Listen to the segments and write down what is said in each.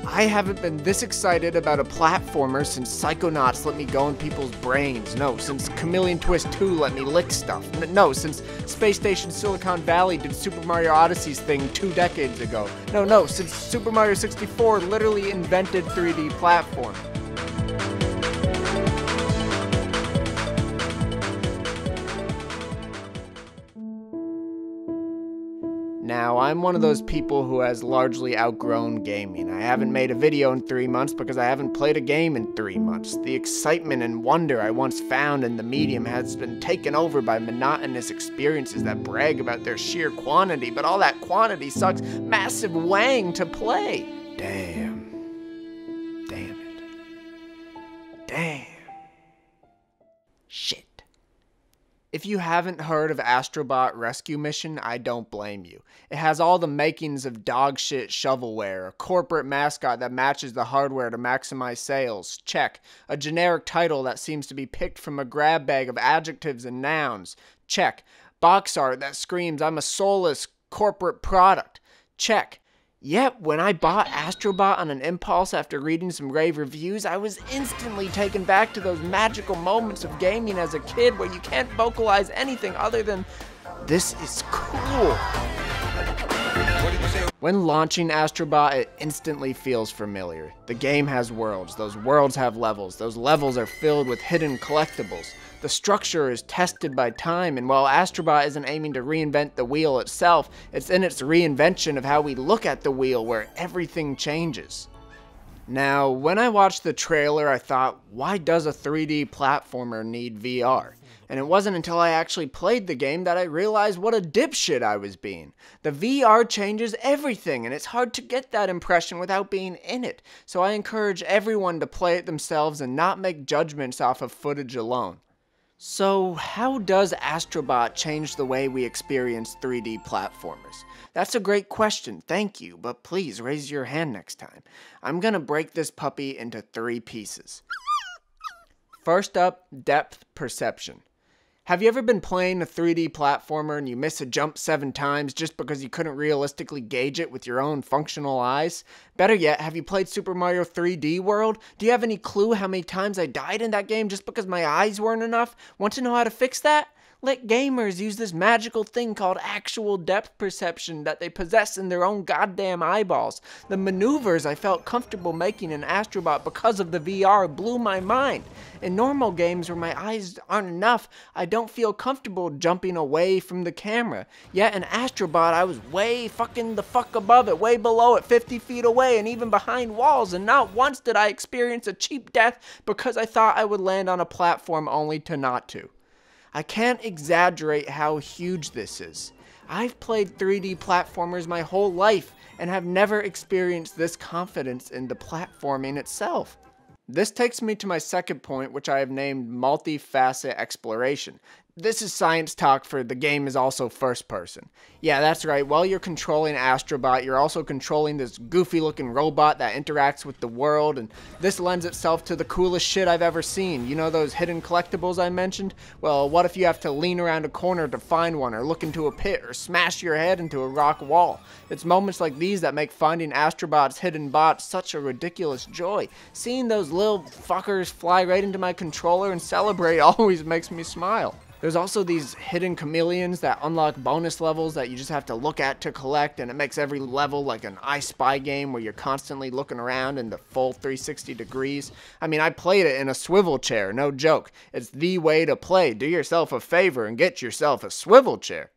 I haven't been this excited about a platformer since Psychonauts let me go in people's brains. No, since Chameleon Twist 2 let me lick stuff. No, since Space Station Silicon Valley did Super Mario Odyssey's thing 2 decades ago. No, since Super Mario 64 literally invented 3D platform. Now, I'm one of those people who has largely outgrown gaming. I haven't made a video in 3 months because I haven't played a game in 3 months. The excitement and wonder I once found in the medium has been taken over by monotonous experiences that brag about their sheer quantity, but all that quantity sucks massive wang to play. Damn it. Damn. Shit. If you haven't heard of Astrobot Rescue Mission, I don't blame you. It has all the makings of dogshit shovelware, a corporate mascot that matches the hardware to maximize sales, check. A generic title that seems to be picked from a grab bag of adjectives and nouns, check. Box art that screams I'm a soulless corporate product, check. Yet, when I bought Astrobot on an impulse after reading some rave reviews, I was instantly taken back to those magical moments of gaming as a kid where you can't vocalize anything other than, "This is cool." When launching Astrobot, it instantly feels familiar. The game has worlds, those worlds have levels, those levels are filled with hidden collectibles. The structure is tested by time, and while Astrobot isn't aiming to reinvent the wheel itself, it's in its reinvention of how we look at the wheel where everything changes. Now, when I watched the trailer, I thought, why does a 3D platformer need VR? And it wasn't until I actually played the game that I realized what a dipshit I was being. The VR changes everything, and it's hard to get that impression without being in it. So I encourage everyone to play it themselves and not make judgments off of footage alone. So, how does Astrobot change the way we experience 3D platformers? That's a great question, thank you, but please raise your hand next time. I'm gonna break this puppy into 3 pieces. First up, depth perception. Have you ever been playing a 3D platformer and you miss a jump 7 times just because you couldn't realistically gauge it with your own functional eyes? Better yet, have you played Super Mario 3D World? Do you have any clue how many times I died in that game just because my eyes weren't enough? Want to know how to fix that? Let gamers use this magical thing called actual depth perception that they possess in their own goddamn eyeballs. The maneuvers I felt comfortable making in Astrobot because of the VR blew my mind. In normal games where my eyes aren't enough, I don't feel comfortable jumping away from the camera. Yet in Astrobot, I was way fucking the fuck above it, way below it, 50 feet away, and even behind walls, and not once did I experience a cheap death because I thought I would land on a platform only to not to. I can't exaggerate how huge this is. I've played 3D platformers my whole life and have never experienced this confidence in the platforming itself. This takes me to my second point, which I have named MultiFacet Exploration. This is science talk for the game is also first person. Yeah, that's right, while you're controlling Astrobot, you're also controlling this goofy looking robot that interacts with the world, and this lends itself to the coolest shit I've ever seen. You know those hidden collectibles I mentioned? Well, what if you have to lean around a corner to find one, or look into a pit, or smash your head into a rock wall? It's moments like these that make finding Astrobot's hidden bots such a ridiculous joy. Seeing those little fuckers fly right into my controller and celebrate always makes me smile. There's also these hidden chameleons that unlock bonus levels that you just have to look at to collect, and it makes every level like an I Spy game where you're constantly looking around in the full 360 degrees. I mean, I played it in a swivel chair, no joke. It's the way to play. Do yourself a favor and get yourself a swivel chair.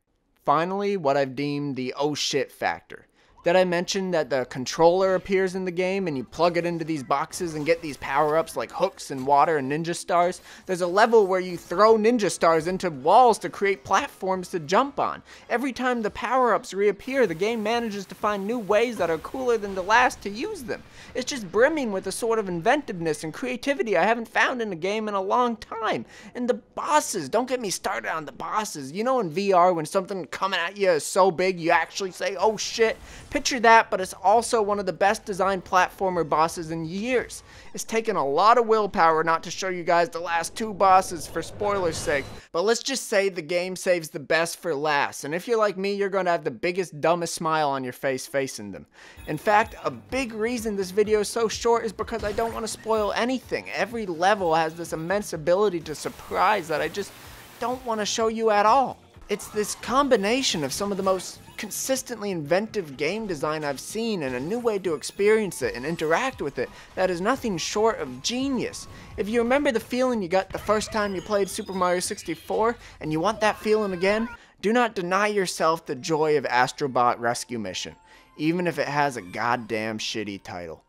Finally, what I've deemed the oh shit factor. Did I mention that the controller appears in the game and you plug it into these boxes and get these power-ups like hooks and water and ninja stars? There's a level where you throw ninja stars into walls to create platforms to jump on. Every time the power-ups reappear, the game manages to find new ways that are cooler than the last to use them. It's just brimming with a sort of inventiveness and creativity I haven't found in a game in a long time. And the bosses, don't get me started on the bosses. You know in VR when something coming at you is so big you actually say, oh shit? Picture that, but it's also one of the best designed platformer bosses in years. It's taken a lot of willpower not to show you guys the last 2 bosses for spoilers' sake, but let's just say the game saves the best for last, and if you're like me, you're going to have the biggest, dumbest smile on your face facing them. In fact, a big reason this video is so short is because I don't want to spoil anything. Every level has this immense ability to surprise that I just don't want to show you at all. It's this combination of some of the most consistently inventive game design I've seen and a new way to experience it and interact with it that is nothing short of genius. If you remember the feeling you got the first time you played Super Mario 64 and you want that feeling again, do not deny yourself the joy of Astro Bot Rescue Mission, even if it has a goddamn shitty title.